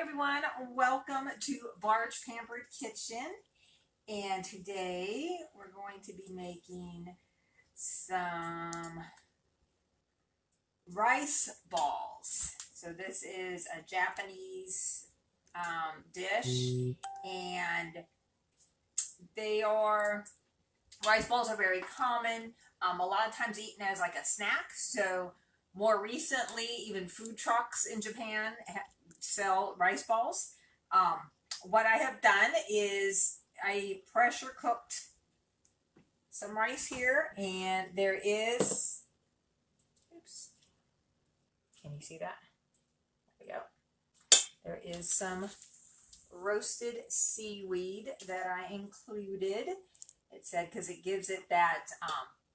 everyone, welcome to Barge Pampered Kitchen, and today we're going to be making some rice balls. So this is a Japanese dish, and rice balls are very common, a lot of times eaten as like a snack. So more recently, even food trucks in Japan sell rice balls. What I have done is I pressure cooked some rice here, and there is, oops, can you see that? There we go. There is some roasted seaweed that I included. It said because it gives it that,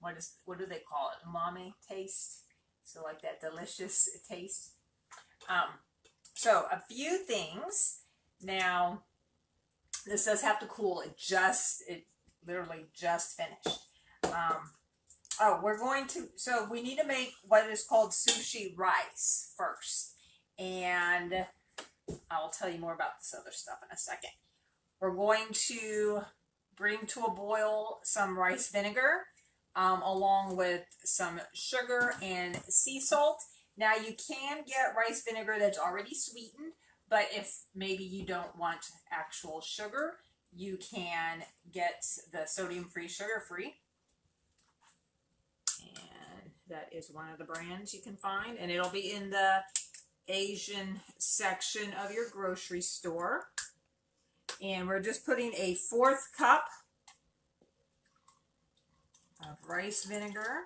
what do they call it? Umami taste. So like that delicious taste. So a few things. Now, this does have to cool. It literally just finished. So we need to make what is called sushi rice first. And I'll tell you more about this other stuff in a second. We're going to bring to a boil some rice vinegar, along with some sugar and sea salt. Now you can get rice vinegar that's already sweetened, but if maybe you don't want actual sugar, you can get the sodium-free, sugar-free. And that is one of the brands you can find, and it'll be in the Asian section of your grocery store. And we're just putting a 1/4 cup of rice vinegar.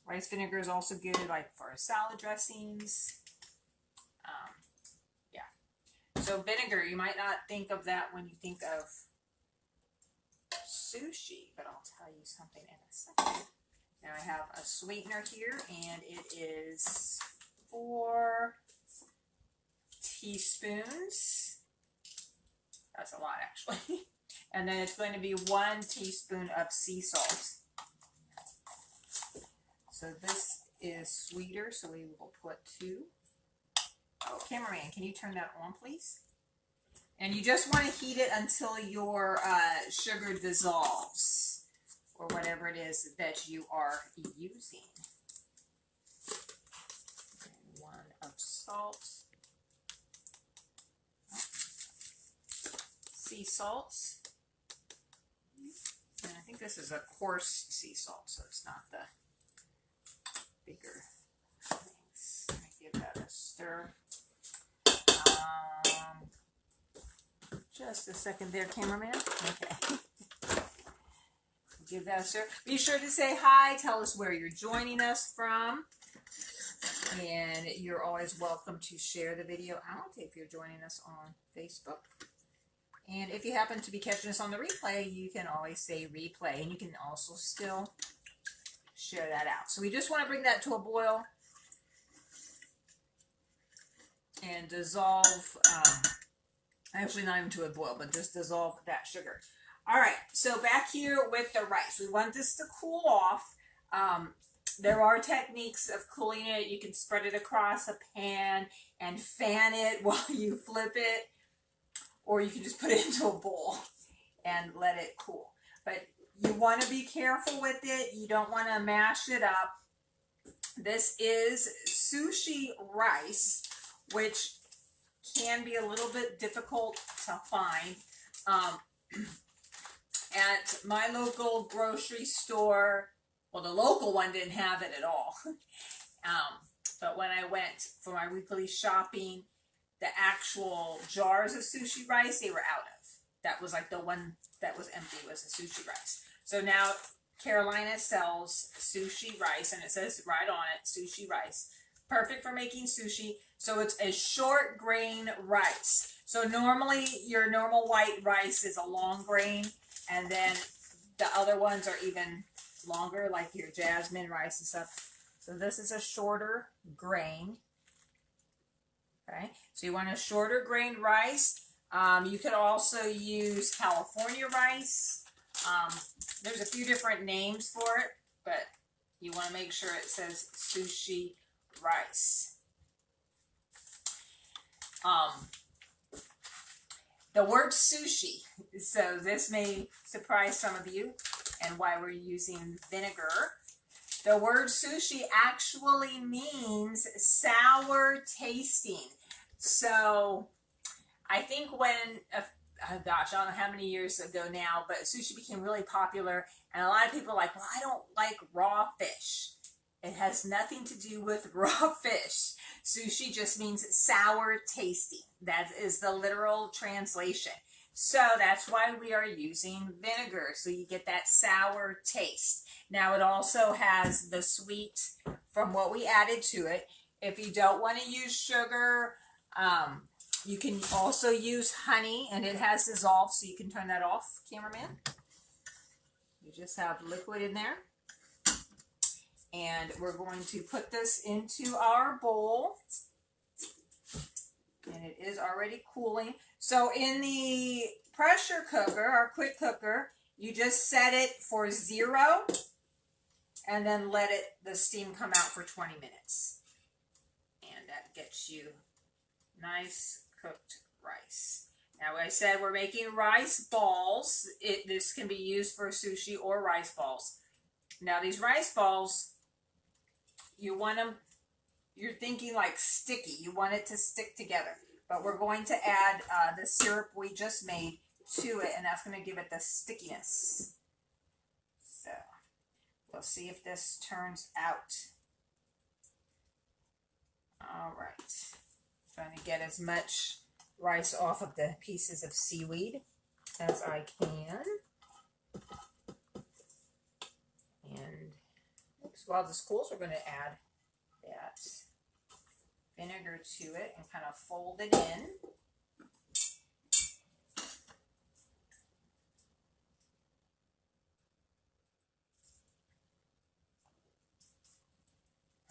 Rice vinegar is also good like for salad dressings. Yeah. So vinegar, you might not think of that when you think of sushi, but I'll tell you something in a second. Now I have a sweetener here, and it is 4 teaspoons. That's a lot, actually. And then it's going to be 1 teaspoon of sea salt. So this is sweeter, so we will put 2. Oh, cameraman, can you turn that on, please? And you just want to heat it until your sugar dissolves, or whatever it is that you are using. And 1 of salt. Sea salts. And I think this is a coarse sea salt, so it's not the bigger things. Let me give that a stir. Just a second there, cameraman. Okay. Give that a stir. Be sure to say hi. Tell us where you're joining us from. And you're always welcome to share the video out if you're joining us on Facebook. And if you happen to be catching us on the replay, you can always say replay. And you can also still share that out. So we just want to bring that to a boil and dissolve, actually not even to a boil, but just dissolve that sugar. All right, so back here with the rice. We want this to cool off. There are techniques of cooling it. You can spread it across a pan and fan it while you flip it. Or you can just put it into a bowl and let it cool. But you want to be careful with it. You don't want to mash it up. This is sushi rice, which can be a little bit difficult to find. At my local grocery store, well, the local one didn't have it at all. But when I went for my weekly shopping, the actual jars of sushi rice, they were out of. That was like the one that was empty was the sushi rice. So now Carolina sells sushi rice, and it says right on it, sushi rice. Perfect for making sushi. So it's a short grain rice. So normally your normal white rice is a long grain, and then the other ones are even longer, like your jasmine rice and stuff. So this is a shorter grain. Okay, so you want a shorter grain rice. You could also use California rice. There's a few different names for it, but you want to make sure it says sushi rice. The word sushi. So this may surprise some of you and why we're using vinegar. The word sushi actually means sour tasting. So I think when, oh gosh, I don't know how many years ago now, but sushi became really popular, and a lot of people are like, well, I don't like raw fish. It has nothing to do with raw fish. Sushi just means sour tasting. That is the literal translation. So that's why we are using vinegar, so you get that sour taste. Now it also has the sweet from what we added to it. If you don't want to use sugar, you can also use honey, and it has dissolved, so you can turn that off, cameraman. You just have liquid in there. And we're going to put this into our bowl. And it is already cooling. So in the pressure cooker, our quick cooker, you just set it for 0 and then let the steam come out for 20 minutes. And that gets you nice cooked rice. Now, I said we're making rice balls. This can be used for sushi or rice balls. Now, these rice balls, you want them, you're thinking like sticky. You want it to stick together. But we're going to add the syrup we just made to it, and that's going to give it the stickiness. So, we'll see if this turns out. All right. Trying to get as much rice off of the pieces of seaweed as I can. And while this cools, we're going to add that vinegar to it and kind of fold it in.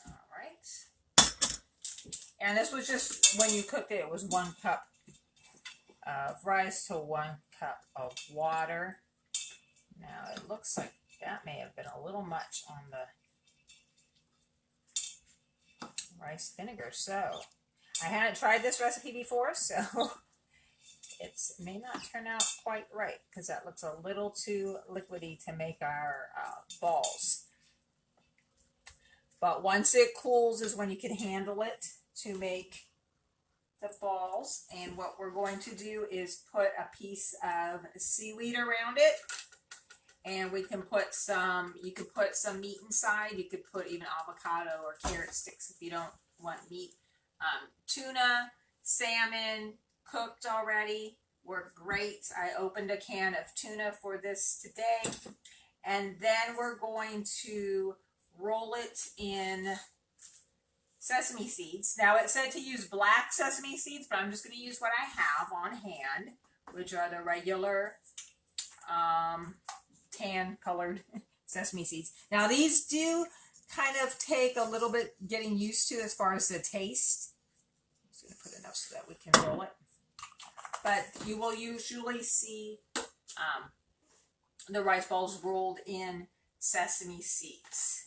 All right. And this was just, when you cooked it, it was 1 cup of rice to 1 cup of water. Now it looks like that may have been a little much on the rice vinegar. So I hadn't tried this recipe before, so it may not turn out quite right because that looks a little too liquidy to make our balls. But once it cools is when you can handle it to make the balls. And what we're going to do is put a piece of seaweed around it. And we can put some, you could put some meat inside. You could put even avocado or carrot sticks if you don't want meat. Tuna, salmon, cooked already, work great. I opened a can of tuna for this today. And then we're going to roll it in sesame seeds. Now it said to use black sesame seeds, but I'm just going to use what I have on hand, which are the regular tan colored sesame seeds. Now these do kind of take a little bit getting used to as far as the taste. I'm just going to put enough so that we can roll it. But you will usually see the rice balls rolled in sesame seeds.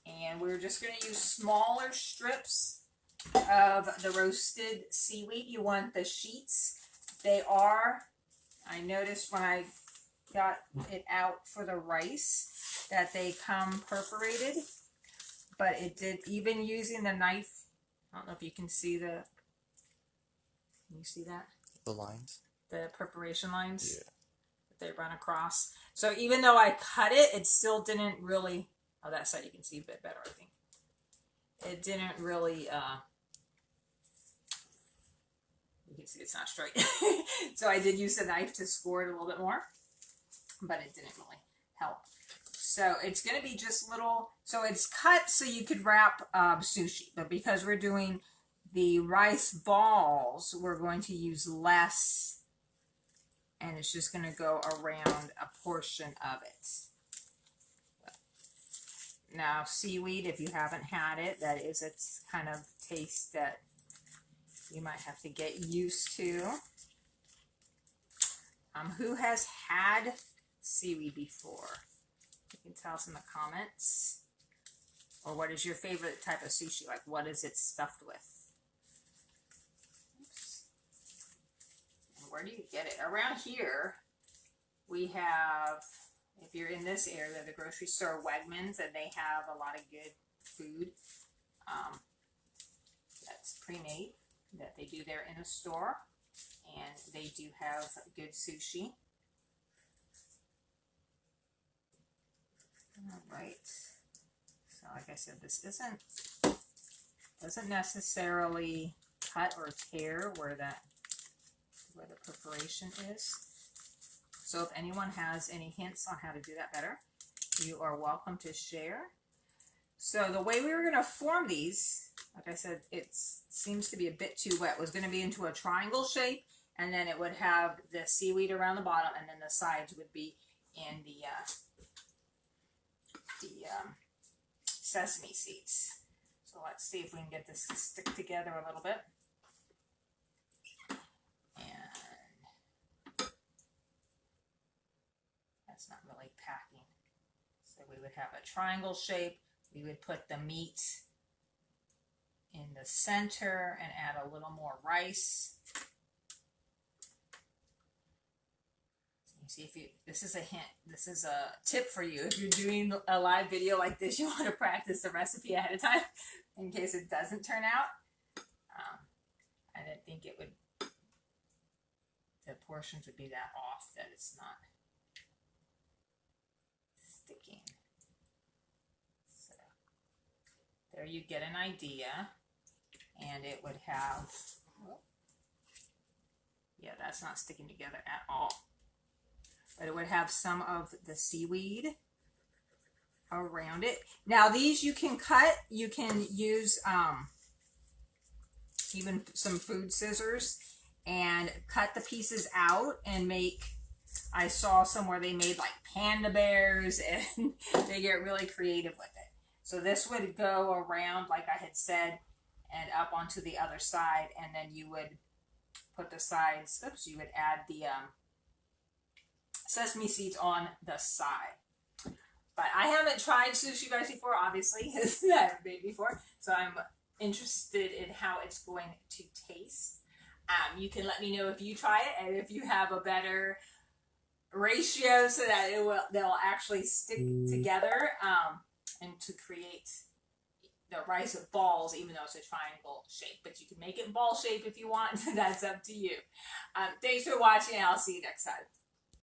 And we're just going to use smaller strips of the roasted seaweed. You want the sheets. They are, I noticed when I got it out for the rice that they come perforated, but it did, even using the knife, I don't know if you can see can you see that? The lines? The perforation lines? Yeah. That they run across. So even though I cut it, it still didn't really, oh, that side you can see a bit better, I think. It didn't really, you can see it's not straight. So I did use the knife to score it a little bit more, but it didn't really help. So it's going to be just little, so it's cut so you could wrap sushi, but because we're doing the rice balls, we're going to use less, and it's just going to go around a portion of it. Now, seaweed, if you haven't had it, that is a kind of taste that you might have to get used to. Who has had seaweed before? You can tell us in the comments. Or what is your favorite type of sushi? Like, what is it stuffed with? where do you get it? Around here, we have, if you're in this area, the grocery store Wegmans, and they have a lot of good food that's pre-made that they do there in the store, and they do have good sushi. All right. So like I said, this doesn't necessarily cut or tear where the preparation is. So if anyone has any hints on how to do that better, you are welcome to share. So the way we were going to form these, like I said, it seems to be a bit too wet. It was going to be into a triangle shape, and then it would have the seaweed around the bottom, and then the sides would be in the sesame seeds. So let's see if we can get this to stick together a little bit. And that's not really packing. So we would have a triangle shape. We would put the meat in the center and add a little more rice. You see, this is a hint, this is a tip for you. If you're doing a live video like this, you want to practice the recipe ahead of time in case it doesn't turn out. I didn't think it would, the portions would be that off that it's not sticking. So there you get an idea, and it would have, yeah, that's not sticking together at all. But it would have some of the seaweed around it. Now these you can cut, you can use even some food scissors and cut the pieces out and make, I saw somewhere they made like panda bears, and they get really creative with it. So this would go around, like I had said, and up onto the other side, and then you would put the sides, oops, you would add the sesame seeds on the side. But I haven't tried sushi rice before, obviously, because I haven't made before, so I'm interested in how it's going to taste. You can let me know if you try it and if you have a better ratio so that they'll actually stick together, and to create the rice balls, even though it's a triangle shape. But you can make it ball shape if you want. That's up to you. Thanks for watching, and I'll see you next time.